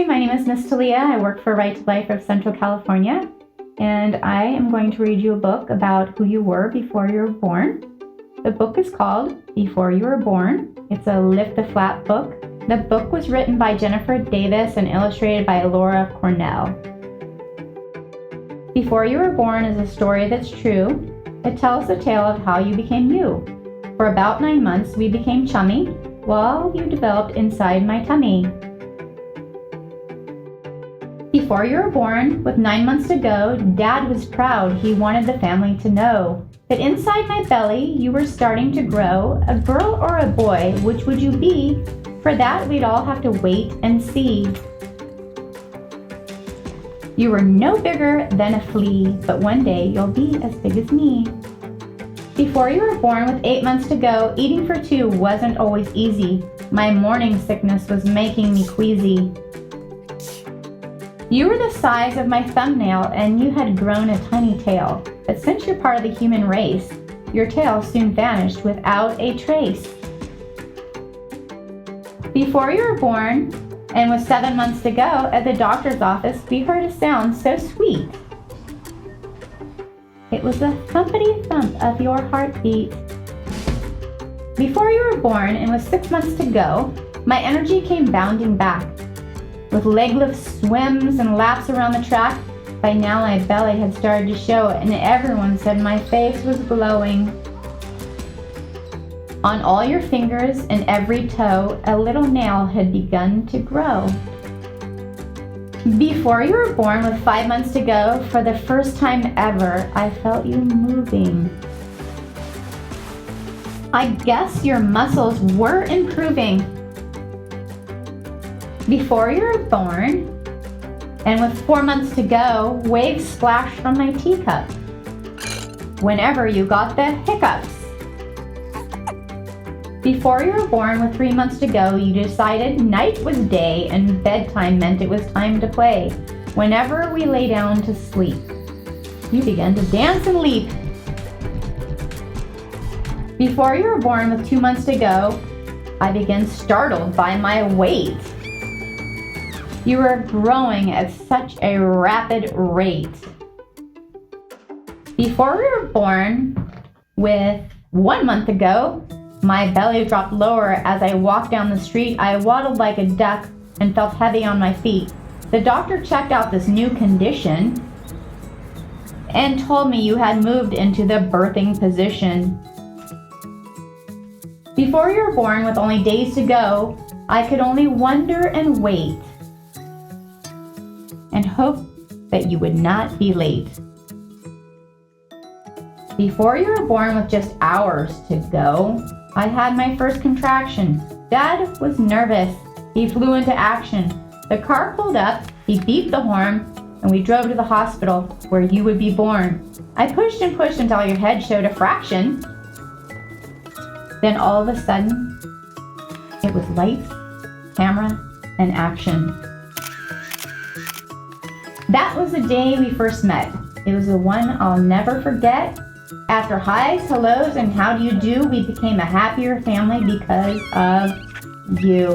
Hi, my name is Miss Talia. I work for Right to Life of Central California, and I am going to read you a book about who you were before you were born. The book is called Before You Were Born. It's a Lift the Flap book. The book was written by Jennifer Davis and illustrated by Laura Cornell. Before You Were Born is a story that's true. It tells the tale of how you became you. For about 9 months, we became chummy while you developed inside my tummy. Before you were born, with 9 months to go, Dad was proud. He wanted the family to know that inside my belly you were starting to grow. A girl or a boy, which would you be? For that, we'd all have to wait and see. You were no bigger than a flea, but one day you'll be as big as me. Before you were born, with 8 months to go, eating for two wasn't always easy. My morning sickness was making me queasy. You were the size of my thumbnail and you had grown a tiny tail. But since you're part of the human race, your tail soon vanished without a trace. Before you were born, and with 7 months to go, at the doctor's office, we heard a sound so sweet. It was the thumpity thump of your heartbeat. Before you were born, and with 6 months to go, my energy came bounding back. With leg lifts, swims, and laps around the track, by now my belly had started to show, and everyone said my face was glowing. On all your fingers and every toe, a little nail had begun to grow. Before you were born, with 5 months to go, for the first time ever, I felt you moving. I guess your muscles were improving. Before you were born, and with 4 months to go, waves splashed from my teacup. Whenever you got the hiccups. Before you were born, with 3 months to go, you decided night was day and bedtime meant it was time to play. Whenever we lay down to sleep, you began to dance and leap. Before you were born, with 2 months to go, I began startled by my weight. You were growing at such a rapid rate. Before we were born, with 1 month to go, my belly dropped lower as I walked down the street. I waddled like a duck and felt heavy on my feet. The doctor checked out this new condition and told me you had moved into the birthing position. Before you were born, with only days to go, I could only wonder and wait and hope that you would not be late. Before you were born, with just hours to go, I had my first contraction. Dad was nervous. He flew into action. The car pulled up, he beeped the horn, and we drove to the hospital where you would be born. I pushed and pushed until your head showed a fraction. Then all of a sudden, it was lights, camera, and action. That was the day we first met. It was the one I'll never forget. After highs, hellos, and how do you do, we became a happier family because of you.